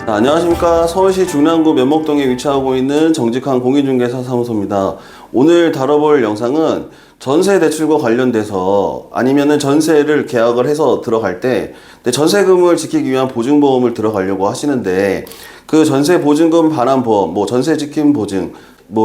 안녕하십니까. 서울시 중랑구 면목동에 위치하고 있는 정직한 공인중개사 사무소입니다. 오늘 다뤄볼 영상은 전세 대출과 관련돼서 아니면은 전세를 계약을 해서 들어갈 때 전세금을 지키기 위한 보증보험을 들어가려고 하시는데, 그 전세 보증금 반환보험, 전세 지킴 보증,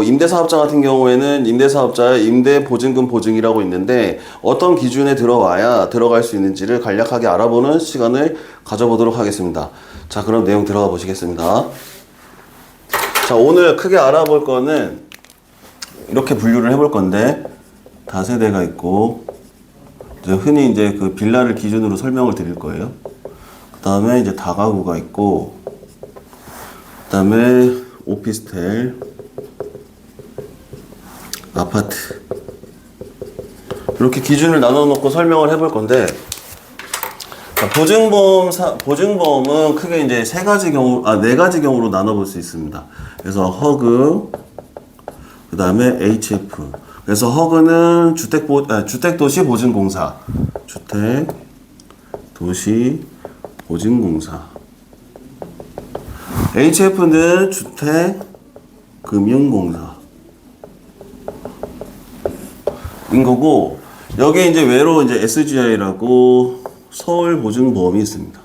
임대사업자 같은 경우에는 임대사업자의 임대보증금 보증이라고 있는데, 어떤 기준에 들어와야 들어갈 수 있는지를 간략하게 알아보는 시간을 가져보도록 하겠습니다. 자, 그럼 내용 들어가 보시겠습니다. 자, 오늘 크게 알아볼 거는 이렇게 분류를 해볼 건데, 다세대가 있고, 흔히 그 빌라를 기준으로 설명을 드릴 거예요. 그 다음에 다가구가 있고, 그 다음에 오피스텔, 아파트, 이렇게 기준을 나눠 놓고 설명을 해볼 건데, 보증보험은 크게 네 가지 경우로 나눠볼 수 있습니다. 그래서 허그, 그 다음에 HF. 그래서 허그는 주택도시보증공사, 주택도시보증공사. HF는 주택금융공사. 인 거고, 여기에 외로 SGI라고 서울보증보험이 있습니다.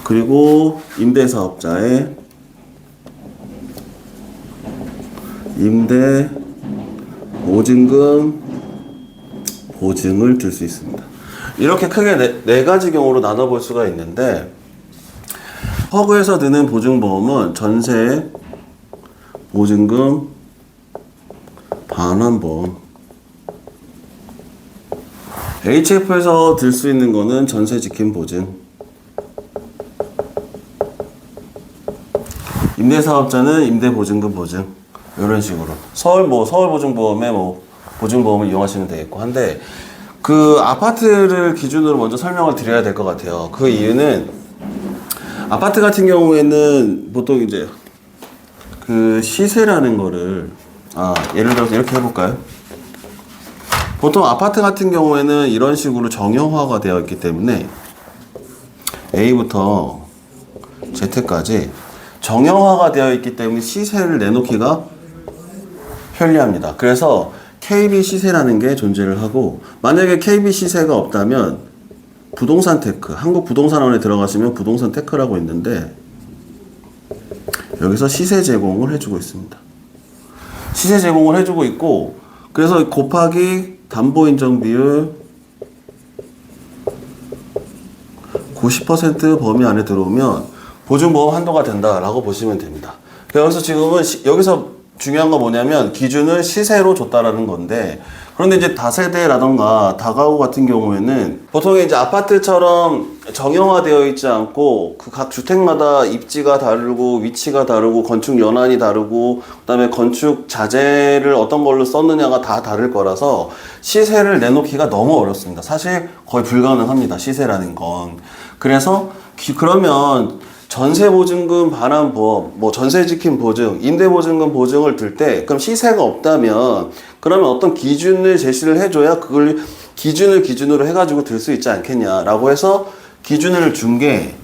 그리고 임대사업자의 임대보증금 보증을 들 수 있습니다. 이렇게 크게 네 가지 경우로 나눠볼 수가 있는데, 허그에서 드는 보증보험은 전세 보증금 반환보험, HF에서 들 수 있는 거는 전세 지킴 보증, 임대사업자는 임대보증금 보증, 이런 식으로 서울보증보험에 보증보험을 이용하시면 되겠고 한데, 그 아파트를 기준으로 먼저 설명을 드려야 될 것 같아요. 그 이유는 아파트 같은 경우에는 보통 그 시세라는 거를 예를 들어서 이렇게 해볼까요? 보통 아파트 같은 경우에는 이런 식으로 정형화가 되어 있기 때문에 A부터 Z까지 정형화가 되어 있기 때문에 시세를 내놓기가 편리합니다. 그래서 KB 시세라는 게 존재를 하고, 만약에 KB 시세가 없다면 부동산 테크, 한국부동산원에 들어가시면 부동산 테크라고 있는데, 여기서 시세 제공을 해주고 있습니다. 시세 제공을 해주고 있고, 그래서 곱하기 담보인정 비율 90% 범위 안에 들어오면 보증보험 한도가 된다라고 보시면 됩니다. 그래서 지금은 여기서 중요한 건 뭐냐면 기준을 시세로 줬다라는 건데, 그런데 다세대라던가 다가구 같은 경우에는 보통 아파트처럼 정형화되어 있지 않고 그 각 주택마다 입지가 다르고 위치가 다르고 건축 연한이 다르고 그다음에 건축 자재를 어떤 걸로 썼느냐가 다 다를 거라서 시세를 내놓기가 너무 어렵습니다. 사실 거의 불가능합니다, 시세라는 건. 그래서 그러면 전세보증금 반환보험, 전세지킴 보증, 임대보증금 보증을 들 때 그럼 시세가 없다면 그러면 어떤 기준을 제시를 해줘야 그걸 기준으로 해가지고 들 수 있지 않겠냐라고 해서 기준을 준 게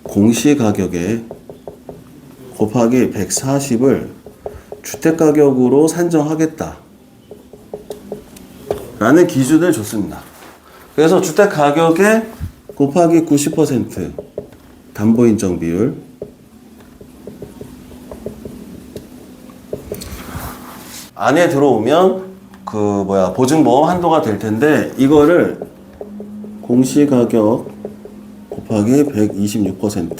공시가격에 곱하기 140을 주택가격으로 산정하겠다 라는 기준을 줬습니다. 그래서 주택가격에 곱하기 90% 담보인정 비율, 안에 들어오면 보증보험 한도가 될 텐데, 이거를 공시가격 곱하기 126%.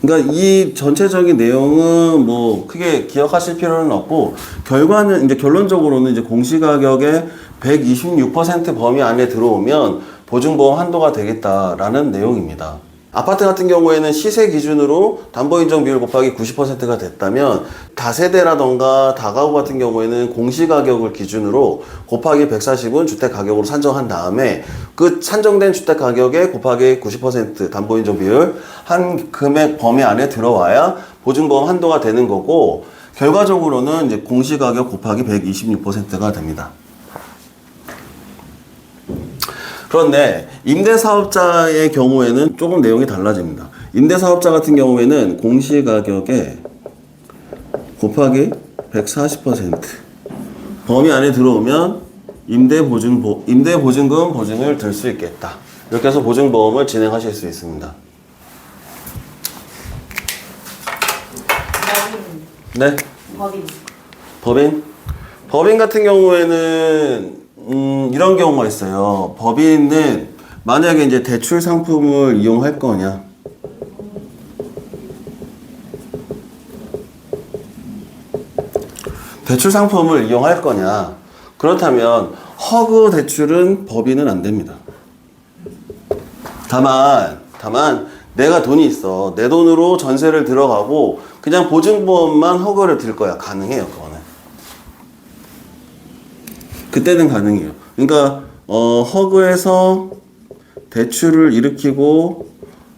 그러니까 이 전체적인 내용은 크게 기억하실 필요는 없고, 결론적으로는 공시가격의 126% 범위 안에 들어오면 보증보험 한도가 되겠다라는 내용입니다. 아파트 같은 경우에는 시세 기준으로 담보인정 비율 곱하기 90%가 됐다면, 다세대라던가 다가구 같은 경우에는 공시가격을 기준으로 곱하기 140은 주택가격으로 산정한 다음에 그 산정된 주택가격에 곱하기 90% 담보인정 비율 한 금액 범위 안에 들어와야 보증보험 한도가 되는 거고, 결과적으로는 공시가격 곱하기 126%가 됩니다. 그런데 임대사업자의 경우에는 조금 내용이 달라집니다. 임대사업자 같은 경우에는 공시가격에 곱하기 140% 범위 안에 들어오면 임대보증금 보증을 들 수 있겠다. 이렇게 해서 보증보험을 진행하실 수 있습니다. 네? 법인 같은 경우에는 이런 경우가 있어요. 법인은 만약에 이제 대출 상품을 이용할 거냐, 대출 상품을 이용할 거냐, 그렇다면 허그 대출은 법인은 안 됩니다. 다만 내가 돈이 있어. 내 돈으로 전세를 들어가고 그냥 보증보험만 허그를 들 거야. 가능해요, 그거는. 그때는 가능해요. 그러니까 허그에서 대출을 일으키고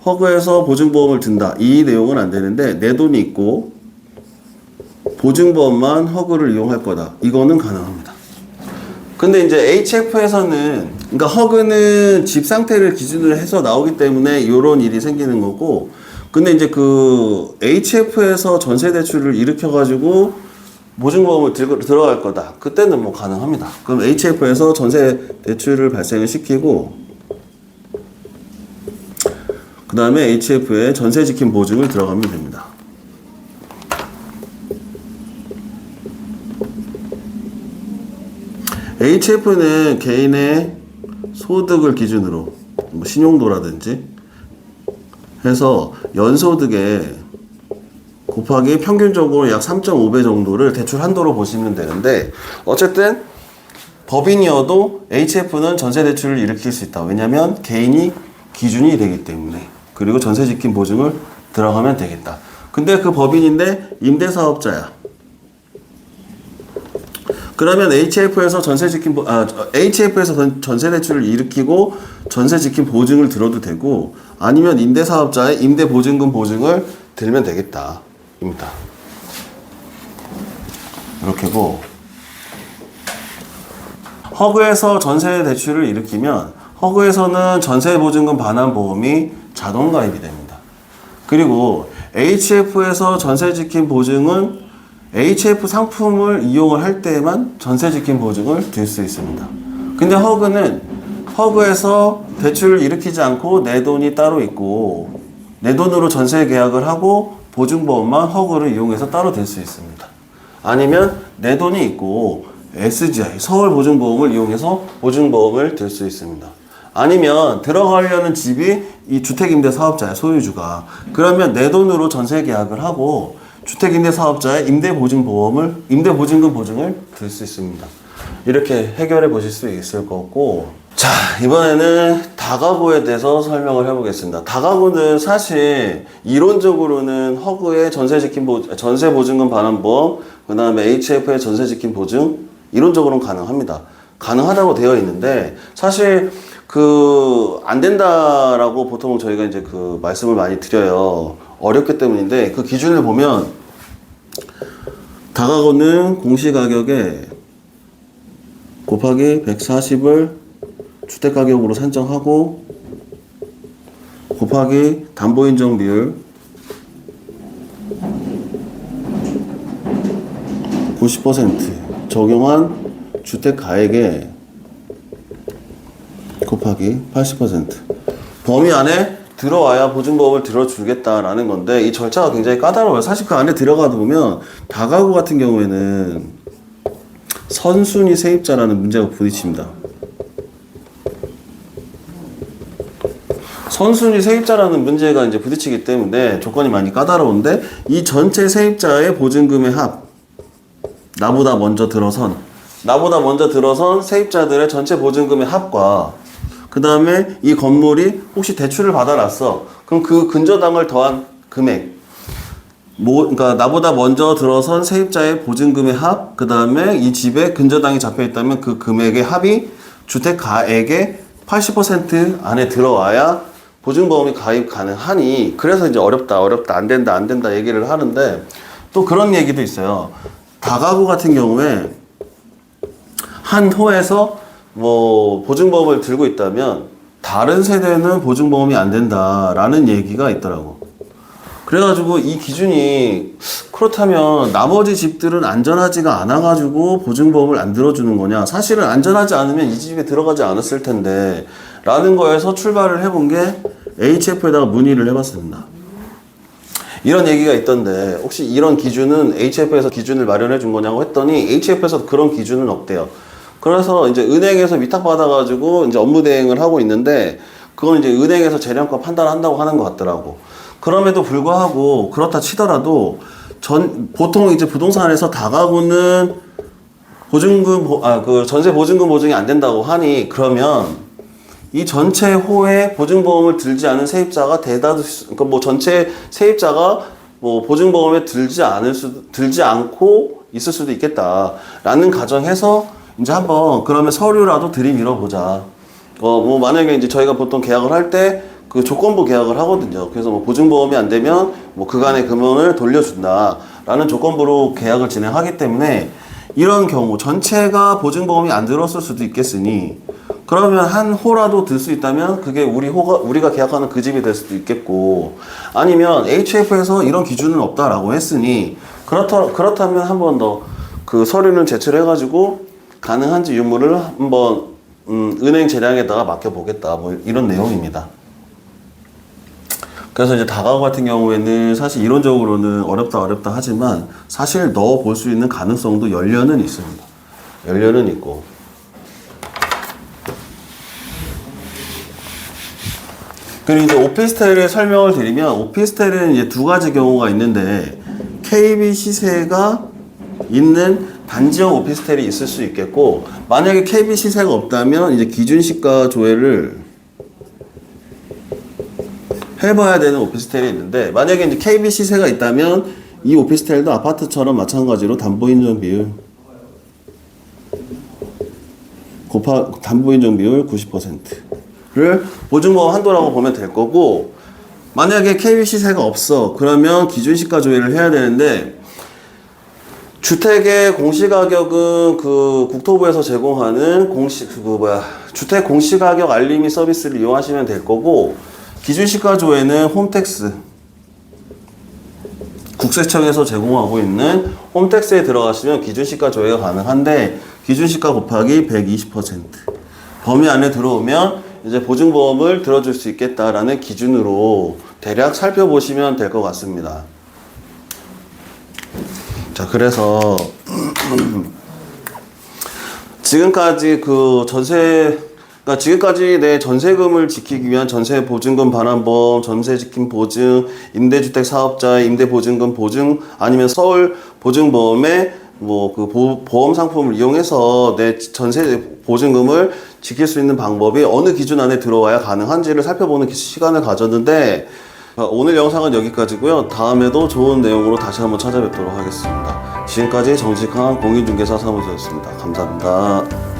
허그에서 보증보험을 든다. 이 내용은 안 되는데 내 돈이 있고 보증보험만 허그를 이용할 거다. 이거는 가능합니다. 근데 이제 HF에서는, 그러니까 허그는 집 상태를 기준으로 해서 나오기 때문에 이런 일이 생기는 거고, 근데 이제 그 HF에서 전세 대출을 일으켜가지고 보증보험을 들어갈 거다. 그때는 뭐 가능합니다. 그럼 HF에서 전세 대출을 발생을 시키고, 그 다음에 HF에 전세 지킴 보증을 들어가면 됩니다. HF는 개인의 소득을 기준으로 뭐 신용도라든지 해서 연소득에 곱하기 평균적으로 약 3.5배 정도를 대출 한도로 보시면 되는데, 어쨌든 법인이어도 HF는 전세 대출을 일으킬 수 있다. 왜냐면 개인이 기준이 되기 때문에. 그리고 전세 지킴 보증을 들어가면 되겠다. 근데 그 법인인데 임대사업자야. 그러면 HF에서 HF에서 전세 대출을 일으키고 전세 지킴 보증을 들어도 되고, 아니면 임대사업자의 임대보증금 보증을 들면 되겠다. 입니다. 이렇게고, 허그에서 전세 대출을 일으키면 허그에서는 전세 보증금 반환 보험이 자동 가입이 됩니다. 그리고 HF에서 전세 지킴 보증은 HF 상품을 이용을 할 때만 전세 지킴 보증을 들 수 있습니다. 근데 허그는 허그에서 대출을 일으키지 않고 내 돈이 따로 있고 내 돈으로 전세 계약을 하고 보증보험만 허그를 이용해서 따로 들 수 있습니다. 아니면 내 돈이 있고 SGI, 서울보증보험을 이용해서 보증보험을 들 수 있습니다. 아니면 들어가려는 집이 이 주택임대사업자의 소유주가, 그러면 내 돈으로 전세 계약을 하고 주택임대사업자의 임대보증금 보증을 들 수 있습니다. 이렇게 해결해 보실 수 있을 것 같고, 자, 이번에는 다가구에 대해서 설명을 해보겠습니다. 다가구는 사실 이론적으로는 허그의 전세 보증금 반환보험, 그 다음에 HF의 전세 지킴 보증, 이론적으로는 가능합니다. 가능하다고 되어 있는데, 사실 안 된다라고 보통 저희가 이제 말씀을 많이 드려요. 어렵기 때문인데, 그 기준을 보면 다가구는 공시가격에 곱하기 140을 주택가격으로 산정하고 곱하기 담보인정 비율 90% 적용한 주택가액에 곱하기 80% 범위 안에 들어와야 보증보험을 들어주겠다라는 건데, 이 절차가 굉장히 까다로워요. 사실 그 안에 들어가다 보면 다가구 같은 경우에는 선순위 세입자라는 문제가 부딪힙니다. 선순위 세입자라는 문제가 이제 부딪히기 때문에 조건이 많이 까다로운데, 이 전체 세입자의 보증금의 합, 나보다 먼저 들어선 세입자들의 전체 보증금의 합과 그 다음에 이 건물이 혹시 대출을 받아놨어. 그럼 그 근저당을 더한 금액, 그러니까 나보다 먼저 들어선 세입자의 보증금의 합, 그 다음에 이 집에 근저당이 잡혀 있다면 그 금액의 합이 주택가액의 80% 안에 들어와야 보증보험이 가입 가능하니, 그래서 이제 어렵다, 안 된다 얘기를 하는데, 또 그런 얘기도 있어요. 다가구 같은 경우에 한 호에서 뭐 보증보험을 들고 있다면 다른 세대는 보증보험이 안 된다라는 얘기가 있더라고. 그래가지고 이 기준이 그렇다면 나머지 집들은 안전하지가 않아가지고 보증보험을 안 들어주는 거냐? 사실은 안전하지 않으면 이 집에 들어가지 않았을 텐데 라는 거에서 출발을 해본 게 HF에다가 문의를 해봤습니다. 이런 얘기가 있던데 혹시 이런 기준은 HF에서 기준을 마련해 준 거냐고 했더니 HF에서 그런 기준은 없대요. 그래서 이제 은행에서 위탁받아가지고 이제 업무 대행을 하고 있는데 그건 이제 은행에서 재량권 판단한다고 하는 것 같더라고. 그럼에도 불구하고 그렇다 치더라도 보통 이제 부동산에서 다가구는 그 전세 보증금 보증이 안 된다고 하니 그러면 이 전체 호에 보증보험을 들지 않은 세입자가 그러니까 뭐 전체 세입자가 뭐 보증보험에 들지 않고 있을 수도 있겠다라는 가정에서 이제 한번 그러면 서류라도 들이밀어 보자. 뭐 만약에 이제 저희가 보통 계약을 할 때 그 조건부 계약을 하거든요. 그래서 뭐 보증보험이 안 되면 뭐 그간의 금원을 돌려준다라는 조건부로 계약을 진행하기 때문에 이런 경우 전체가 보증보험이 안 들었을 수도 있겠으니 그러면 한 호라도 들 수 있다면 그게 우리가 계약하는 그 집이 될 수도 있겠고 아니면 HF에서 이런 기준은 없다라고 했으니 그렇다면 한 번 더 그 서류는 제출해가지고 가능한지 유무를 한번 은행 재량에다가 맡겨보겠다 뭐 이런 내용입니다. 그래서 이제 다가구 같은 경우에는 사실 이론적으로는 어렵다 하지만 사실 넣어 볼 수 있는 가능성도 열려는 있습니다. 열려는 있고. 그리고 이제 오피스텔의 설명을 드리면 오피스텔은 이제 두 가지 경우가 있는데 KB 시세가 있는 단지형 오피스텔이 있을 수 있겠고 만약에 KB 시세가 없다면 이제 기준시가 조회를 해봐야 되는 오피스텔이 있는데 만약에 이제 KB 시세가 있다면 이 오피스텔도 아파트처럼 마찬가지로 담보인정 비율 담보인정 비율 90%를 보증보험 한도라고 보면 될 거고 만약에 KB 시세가 없어 그러면 기준시가 조회를 해야 되는데 주택의 공시가격은 그 국토부에서 제공하는 주택 공시가격 알림이 서비스를 이용하시면 될 거고 기준시가 조회는 홈택스 국세청에서 제공하고 있는 홈택스에 들어가시면 기준시가 조회가 가능한데 기준시가 곱하기 120% 범위 안에 들어오면 이제 보증보험을 들어줄 수 있겠다라는 기준으로 대략 살펴보시면 될 것 같습니다. 자, 그래서 지금까지 그러니까 지금까지 내 전세금을 지키기 위한 전세 보증금 반환보험, 전세 지킴 보증, 임대주택 사업자의 임대 보증금 보증, 아니면 서울 보증보험의 뭐 그 보험 상품을 이용해서 내 전세 보증금을 지킬 수 있는 방법이 어느 기준 안에 들어와야 가능한지를 살펴보는 시간을 가졌는데 오늘 영상은 여기까지고요. 다음에도 좋은 내용으로 다시 한번 찾아뵙도록 하겠습니다. 지금까지 정직한 공인중개사 사무소였습니다. 감사합니다.